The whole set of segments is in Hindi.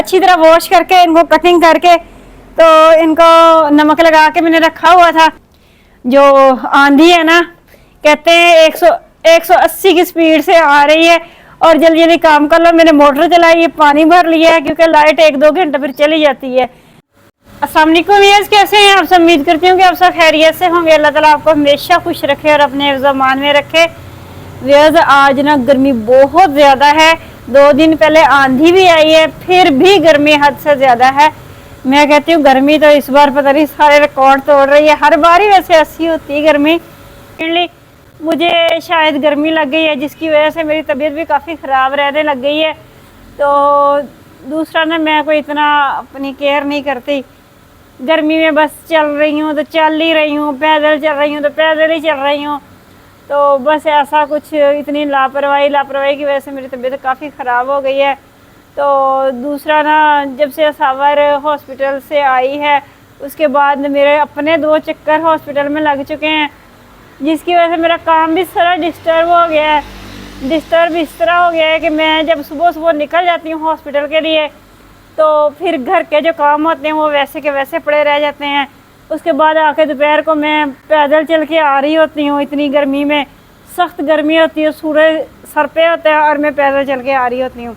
अच्छी तरह वॉश करके इनको कटिंग करके तो इनको नमक लगा के मैंने रखा हुआ था। जो आंधी है ना, कहते हैं 180 की स्पीड से आ रही है और जल्दी जल्दी काम कर लो। मैंने मोटर चलाई है, पानी भर लिया है क्योंकि लाइट 1-2 घंटे फिर चली जाती है। अस्सलाम वालेकुम व्यूअर्स, कैसे हैं आप सब? उम्मीद करती हूँ कि आप सब खैरियत से होंगे। अल्लाह ताला आपको हमेशा खुश रखे और अपने ज़मान में रखे। व्यूअर्स, आज ना गर्मी बहुत ज़्यादा है। 2 दिन पहले आंधी भी आई है, फिर भी गर्मी हद से ज़्यादा है। मैं कहती हूँ गर्मी तो इस बार पता नहीं सारे रिकॉर्ड तोड़ रही है। हर बार ही वैसे ऐसी होती है गर्मी। मुझे शायद गर्मी लग गई है जिसकी वजह से मेरी तबीयत भी काफ़ी ख़राब रहने लग गई है। तो दूसरा ना, मैं कोई इतना अपनी केयर नहीं करती। गर्मी में बस चल रही हूँ तो चल ही रही हूँ, पैदल चल रही हूँ तो पैदल ही चल रही हूँ। तो बस ऐसा कुछ, इतनी लापरवाही की वजह से मेरी तबीयत काफ़ी ख़राब हो गई है। तो दूसरा ना, जब से सावर हॉस्पिटल से आई है उसके बाद मेरे अपने 2 चक्कर हॉस्पिटल में लग चुके हैं, जिसकी वजह से मेरा काम भी सारा डिस्टर्ब हो गया है। डिस्टर्ब इस तरह हो गया है कि मैं जब सुबह सुबह निकल जाती हूँ हॉस्पिटल के लिए तो फिर घर के जो काम होते हैं वो वैसे के वैसे पड़े रह जाते हैं। उसके बाद आके दोपहर को मैं पैदल चल के आ रही होती हूँ। इतनी गर्मी में, सख्त गर्मी होती है, सूरज सर पे होता है और मैं पैदल चल के आ रही होती हूँ।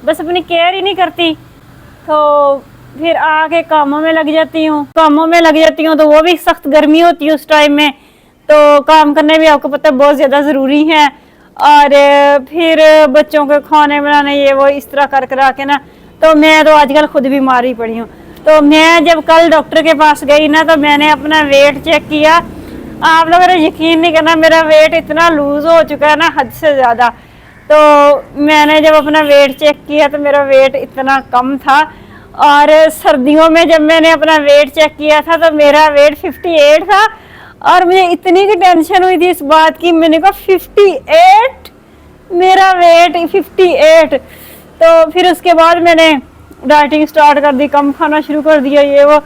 बस अपनी केयर ही नहीं करती तो फिर आके कामों में लग जाती हूँ। तो वो भी सख्त गर्मी होती है उस टाइम में। तो काम करने भी आपको पता है बहुत ज़्यादा ज़रूरी है। और फिर बच्चों के खाने बनाने ये वो इस तरह कर करा के ना, तो मैं तो आजकल खुद बीमार ही पड़ी हूँ। तो मैं जब कल डॉक्टर के पास गई ना तो मैंने अपना वेट चेक किया। आप लोगों ने यकीन नहीं करना, मेरा वेट इतना लूज़ हो चुका है ना, हद से ज़्यादा। तो मैंने जब अपना वेट चेक किया तो मेरा वेट इतना कम था। और सर्दियों में जब मैंने अपना वेट चेक किया था तो मेरा वेट 58 था। और मुझे इतनी की टेंशन हुई थी इस बात की, मैंने कहा 58, मेरा वेट 58। तो फिर उसके बाद मैंने डाइटिंग स्टार्ट कर दी, कम खाना शुरू कर दिया ये वो।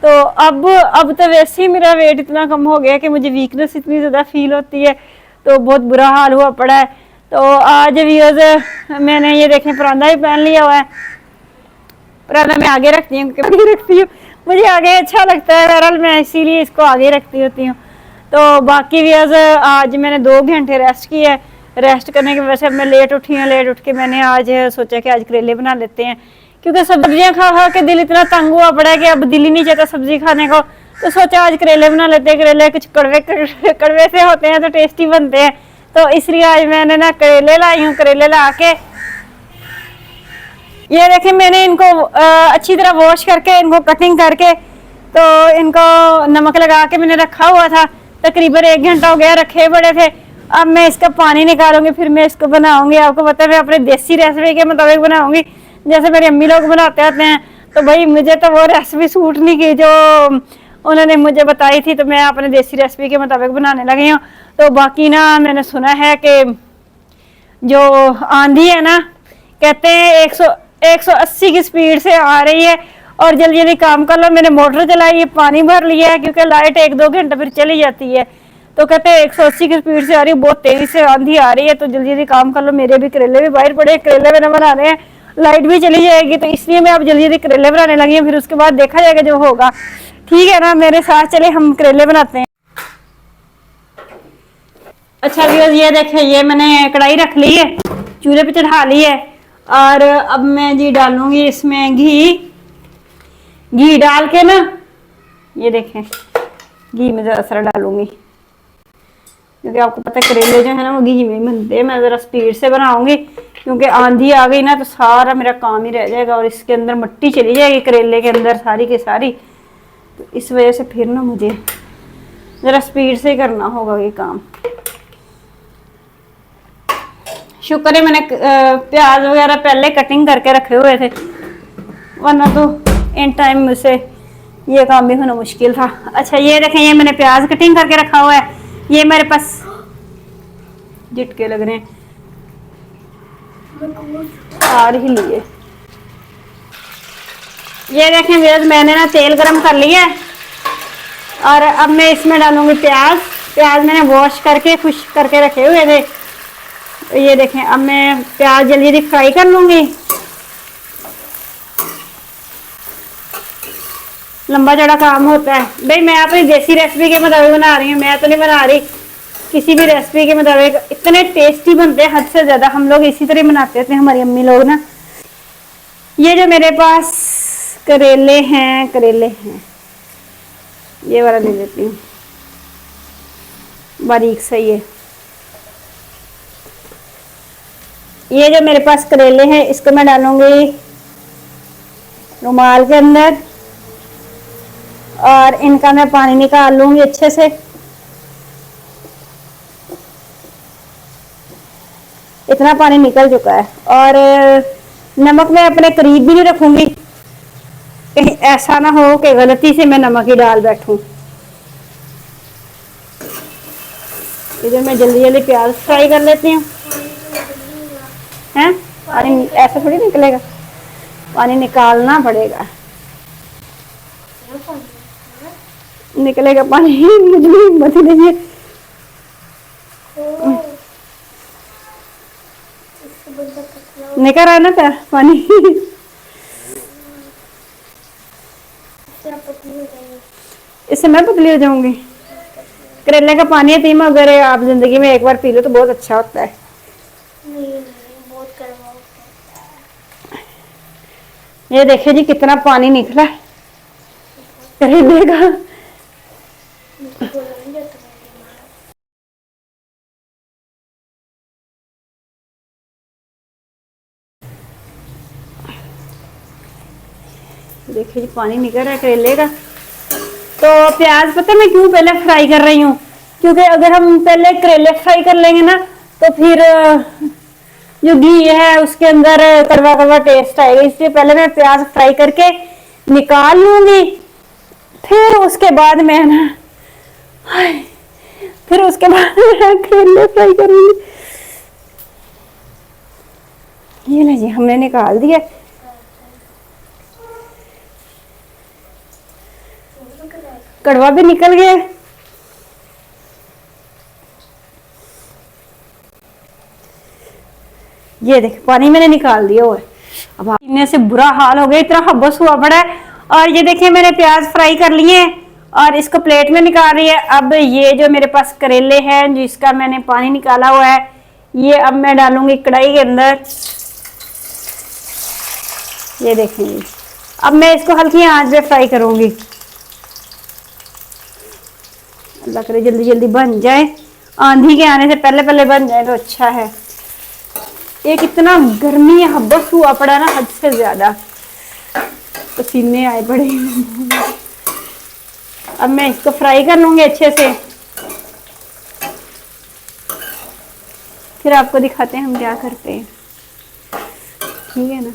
तो अब तो वैसे ही मेरा वेट इतना कम हो गया कि मुझे वीकनेस इतनी ज़्यादा फील होती है। तो बहुत बुरा हाल हुआ पड़ा है। तो आज व्यूअर्स, मैंने ये देखें परांदा भी पहन लिया हुआ है। परांदा मैं आगे रखती हूँ, मुझे आगे अच्छा लगता है, बहरहाल मैं इसीलिए इसको आगे रखती होती हूँ। तो बाकी व्यूअर्स, आज मैंने 2 घंटे रेस्ट की है। रेस्ट करने की वजह से मैं लेट उठी हूँ। लेट उठ के मैंने आज सोचा कि आज करेले बना लेते हैं, क्योंकि सब्जियां खा खा के दिल इतना तंग हुआ पड़ा है कि अब दिल ही नहीं चाहता सब्जी खाने को। तो सोचा आज करेले बना लेते हैं। करेले कुछ कड़वे से होते हैं तो टेस्टी बनते हैं। तो इसलिए आज मैंने ना करेले लाई हूँ। करेले ला के ये देखें, मैंने इनको अच्छी तरह वॉश करके इनको कटिंग करके तो इनको नमक लगा के मैंने रखा हुआ था। तकरीबन 1 घंटा हो गया रखे पड़े थे। अब मैं इसका पानी निकालूंगी, फिर मैं इसको बनाऊंगी। आपको पता है मैं अपने देसी रेसिपी के मुताबिक बनाऊंगी, जैसे मेरी अम्मी लोग बनाते होते हैं। तो भाई मुझे तो वो रेसिपी सूट नहीं की जो उन्होंने मुझे बताई थी, तो मैं अपने देसी रेसिपी के मुताबिक बनाने लगी हूँ। तो बाकी ना, मैंने सुना है कि जो आंधी है ना, कहते हैं 180 की स्पीड से आ रही है और जल्दी जल्दी काम कर लो। मैंने मोटर चलाई है, पानी भर लिया है क्योंकि लाइट 1-2 घंटे फिर चली जाती है। तो कहते हैं 180 की स्पीड से आ रही है, बहुत तेजी से आंधी आ रही है, तो जल्दी जल्दी काम कर लो। मेरे भी करेले भी बाहर पड़े, करेले मैंने बनाने हैं, लाइट भी चली जाएगी, तो इसलिए मैं अब जल्दी जल्दी करेले बनाने लगी हूँ। फिर उसके बाद देखा जाएगा जो होगा। ठीक है ना, मेरे साथ चले, हम करेले बनाते हैं। अच्छा व्यूअर्स, ये देखें, ये मैंने कढ़ाई रख ली है, चूल्हे पे चढ़ा ली है। और अब मैं जी डालूंगी इसमें घी डाल के ना, ये देखें, घी में ज़रा सारा डालूंगी क्योंकि आपको पता है करेले जो है ना वो घी में बनते हैं। मैं ज़रा स्पीड से बनाऊंगी क्योंकि आंधी आ गई ना तो सारा मेरा काम ही रह जाएगा और इसके अंदर मिट्टी चली जाएगी करेले के अंदर सारी की सारी। तो इस वजह से फिर ना मुझे ज़रा स्पीड से करना होगा ये काम। शुक्र है मैंने प्याज वगैरह पहले कटिंग करके रखे हुए थे, वरना तो इन टाइम मुझसे ये काम भी होना मुश्किल था। अच्छा ये देखें, ये मैंने प्याज कटिंग करके रखा हुआ है। ये मेरे पास झटके लग रहे हैं और ही लिए। ये देखें व्यूअर्स, मैंने ना तेल गरम कर लिया है और अब मैं इसमें डालूंगी प्याज मैंने वॉश करके खुश्क करके रखे हुए थे। तो ये देखें, अब मैं प्याज जल्दी जल्दी फ्राई कर लूँगी लंबा चौड़ा काम होता है। भाई मैं अपनी देसी रेसिपी के मुताबिक बना रही हूँ, मैं तो नहीं बना रही किसी भी रेसिपी के मुताबिक। इतने टेस्टी बनते हैं हद से ज्यादा, हम लोग इसी तरह बनाते थे, हमारी अम्मी लोग ना। ये जो मेरे पास करेले हैं, ये वाला ले लेती हूँ, बारीक सही है। ये जो मेरे पास करेले हैं इसको मैं डालूंगी रुमाल के अंदर, और इनका मैं पानी निकाल लूंगी अच्छे से। इतना पानी निकल चुका है। और नमक मैं अपने करीब भी नहीं रखूंगी, कहीं ऐसा ना हो कि गलती से मैं नमक ही डाल बैठूं। इधर मैं जल्दी जल्दी प्याज फ्राई कर लेती हूँ। हैं पानी ऐसा थोड़ी निकलेगा, पानी निकालना पड़ेगा, निकलेगा पानी। मुझे भी हिम्मत ही नहीं है। निकल रहा है ना पानी। इससे मैं पतली हो जाऊंगी। करेले का पानी है तीमा, अगर आप जिंदगी में एक बार पी लो तो बहुत अच्छा होता है। बहुत कड़वा होता है। ये देखिए जी कितना पानी निकला है करेले का। देखिए जी पानी निकल रहा है करेले का। तो प्याज पता मैं क्यों पहले फ्राई कर रही हूँ, क्योंकि अगर हम पहले करेले फ्राई कर लेंगे ना तो फिर जो घी है उसके अंदर कड़वा कड़वा टेस्ट आएगा। इसलिए पहले मैं प्याज फ्राई करके निकाल लूंगी, फिर उसके बाद मैं ना फिर उसके बाद मैं करेले फ्राई करूंगी। ये ले जी हमने निकाल दिया। कड़वा भी निकल गया। ये देख पानी मैंने निकाल दिया हुआ है। अब पीने से बुरा हाल हो गया, इतना हब्बस हुआ पड़ा है। और ये देखिए मैंने प्याज फ्राई कर लिए और इसको प्लेट में निकाल रही है। अब ये जो मेरे पास करेले हैं जिसका मैंने पानी निकाला हुआ है, ये अब मैं डालूंगी कढ़ाई के अंदर। ये देखेंगे, अब मैं इसको हल्की आंच पे फ्राई करूंगी। अल्लाह करे जल्दी जल्दी बन जाए, आंधी के आने से पहले पहले बन जाए तो अच्छा है। ये कितना गर्मी हब्बस हुआ पड़ा ना हद से ज्यादा, पसीने आए पड़े। अब मैं इसको फ्राई कर लूंगी अच्छे से, फिर आपको दिखाते हैं हम क्या करते हैं। ठीक है ना।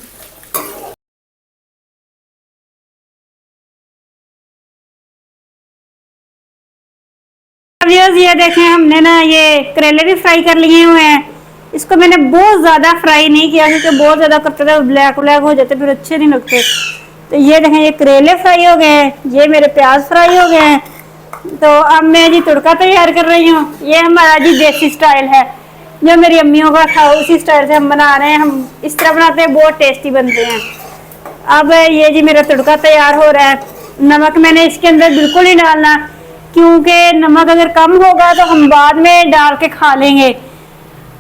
ये देखें हमने ना ये करेले भी फ्राई कर लिए हुए हैं। इसको मैंने बहुत ज्यादा फ्राई नहीं किया क्योंकि बहुत ज्यादा करते थे ब्लैक ब्लैक हो जाते, फिर अच्छे नहीं लगते। तो ये देखें ये करेले फ्राई हो गए हैं, ये मेरे प्याज फ्राई हो गए हैं। तो अब मैं जी तड़का तैयार कर रही हूँ। ये हमारा जी देसी स्टाइल है, जो मेरी अम्मियों का था उसी स्टाइल से हम बना रहे हैं। हम इस तरह बनाते हैं, बहुत टेस्टी बनते हैं। अब ये जी मेरा तड़का तैयार हो रहा है। नमक मैंने इसके अंदर बिल्कुल नहीं डालना, क्योंकि नमक अगर कम होगा तो हम बाद में डाल के खा लेंगे,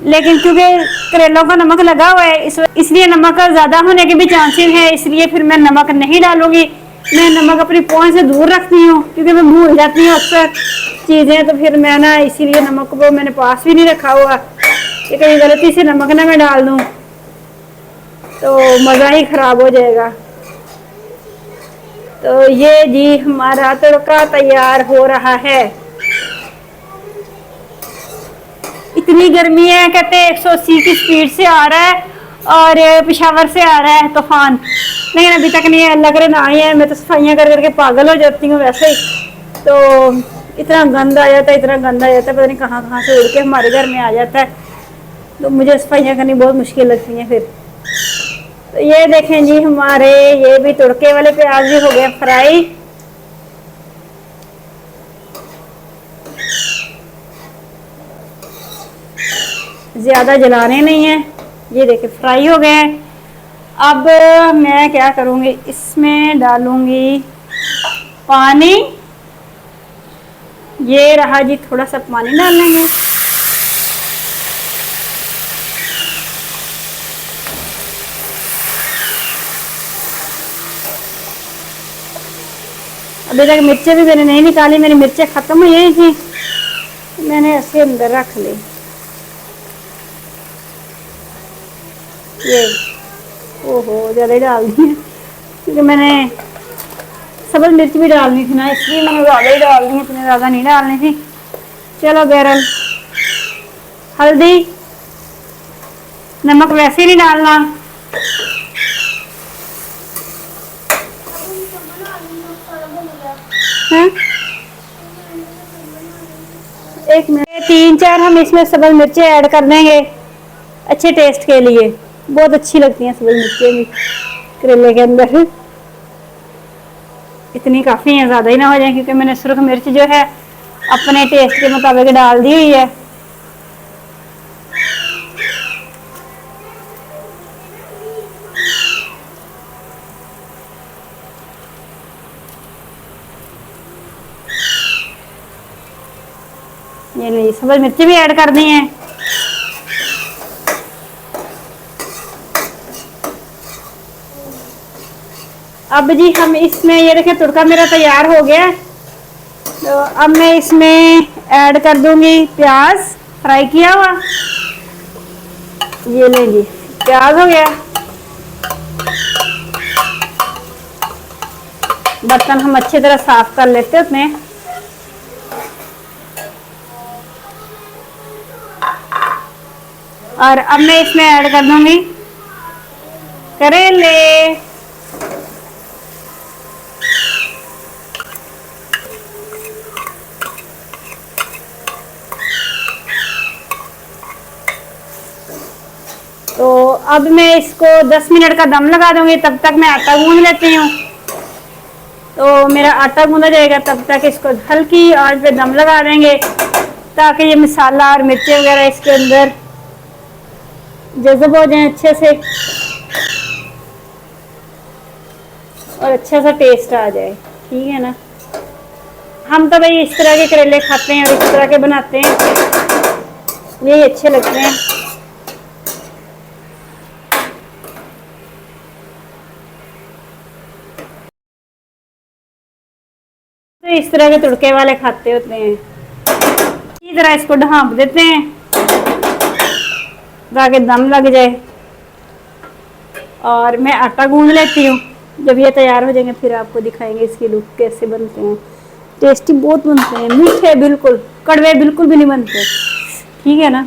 लेकिन क्योंकि करेलों का नमक लगा हुआ है इसलिए नमक ज़्यादा होने के भी चांसेस हैं, इसलिए फिर मैं नमक नहीं डालूंगी। मैं नमक अपनी पहुंच से दूर रखती हूँ क्योंकि मैं भूल जाती हूँ अक्सर चीज़ें, तो फिर मैं ना इसीलिए नमक को मैंने पास भी नहीं रखा हुआ कि कहीं गलती से नमक ना मैं डाल दूँ तो मज़ा ही ख़राब हो जाएगा। तो ये जी हमारा तड़का तैयार हो रहा है। इतनी गर्मी है, कहते हैं 180 की स्पीड से आ रहा है और पेशावर से आ रहा है तूफान, लेकिन अभी तक नहीं है। अल्लाह करे ना आए हैं। मैं तो सफाइयाँ कर करके पागल हो जाती हूँ वैसे ही। तो इतना गंद आ जाता है, इतना गंद आ जाता है, पता नहीं कहाँ कहाँ से उड़ के हमारे घर में आ जाता है। तो मुझे सफाइयाँ करनी बहुत मुश्किल लगती हैं फिर। तो ये देखें जी हमारे ये भी तड़के वाले प्याज भी हो गए फ्राई। ज्यादा जलाने नहीं है। ये देखिए फ्राई हो गए हैं। अब मैं क्या करूँगी, इसमें डालूंगी पानी, ये रहा जी, थोड़ा सा पानी डाल लेंगे। अभी तक मिर्चें भी मैंने नहीं निकाली, मेरी मिर्चें खत्म हो गई थी, मैंने ऐसे अंदर रख ली। ये ओहो ज़्यादा ही डाल दी है, क्योंकि मैंने सब्ज़ मिर्च भी डालनी थी ना, इसलिए मैंने ज़्यादा ही डाल दी, इतनी ज़्यादा नहीं डालनी थी। चलो बहरहाल, हल्दी, नमक वैसे ही नहीं डालना। हाँ? एक मिनट, 3-4 हम इसमें सब्ज़ मिर्चें ऐड कर देंगे अच्छे टेस्ट के लिए। बहुत अच्छी लगती हैं सब्ज़ मिर्चें भी करेले के अंदर। इतनी काफ़ी है, ज़्यादा ही ना हो जाए, क्योंकि मैंने सुरख मिर्च जो है अपने टेस्ट के मुताबिक डाल दी हुई है। ये नहीं, सब्ज़ मिर्ची भी ऐड कर दी हैं। अब जी हम इसमें, ये देखें तड़का मेरा तैयार हो गया, तो अब मैं इसमें ऐड कर दूंगी प्याज फ्राई किया हुआ। ये लें जी, प्याज हो गया। बर्तन हम अच्छी तरह साफ कर लेते होते हैं। और अब मैं इसमें ऐड कर दूंगी करेले। तो अब मैं इसको 10 मिनट का दम लगा दूंगी, तब तक मैं आटा गूंद लेती हूँ। तो मेरा आटा गूंदा जाएगा, तब तक इसको हल्की आंच पे दम लगा देंगे, ताकि ये मसाला और मिर्ची वगैरह इसके अंदर जज़ब हो जाए अच्छे से और अच्छा सा टेस्ट आ जाए। ठीक है ना, हम तो भाई इस तरह के करेले खाते हैं और इस तरह के बनाते हैं, यही अच्छे लगते हैं। तो इस तरह के तुड़के वाले खाते होते हैं। इसी तरह इसको ढाँप देते हैं ताकि दम लग जाए, और मैं आटा गूंद लेती हूँ। जब ये तैयार हो जाएंगे फिर आपको दिखाएंगे इसकी लुक कैसे बनते हैं। टेस्टी बहुत बनते हैं, मीठे बिल्कुल, कड़वे बिल्कुल भी नहीं बनते। ठीक है ना,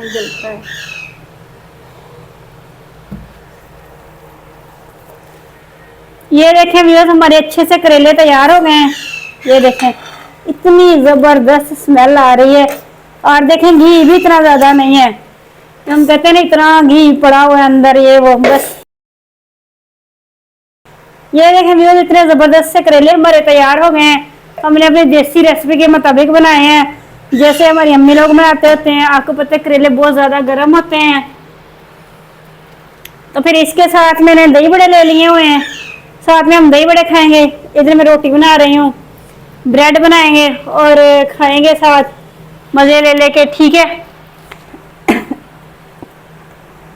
जलता है। ये देखें व्यूअर्स, हमारे अच्छे से करेले तैयार हो गए हैं। ये देखें, इतनी जबरदस्त स्मेल आ रही है, और देखें घी भी इतना ज्यादा नहीं है। हम कहते हैं ना इतना घी पड़ा हुआ है अंदर, ये वो बस। ये देखें व्यूअर्स, इतने जबरदस्त से करेले हमारे तैयार हो गए हैं। हमने अपनी देसी रेसिपी के मुताबिक बनाए हैं, जैसे हमारी अम्मी लोग बनाते होते हैं। आपको पता है करेले बहुत ज्यादा गर्म होते हैं। तो फिर इसके साथ मैंने दही बड़े ले लिए हुए हैं, साथ में हम दही बड़े खाएंगे। इधर मैं रोटी बना रही हूँ, ब्रेड बनाएंगे और खाएंगे साथ मजे ले लेके। ठीक है,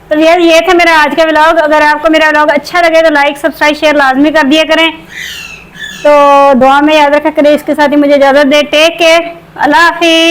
तो यार ये था मेरा आज का व्लॉग। अगर आपको मेरा व्लॉग अच्छा लगे तो लाइक सब्सक्राइब शेयर लाजमी कर दिया करें। तो दुआ में याद रखा करें। इसके साथ ही मुझे इजाजत दे। टेक केयर, अल्लाह हाफिज।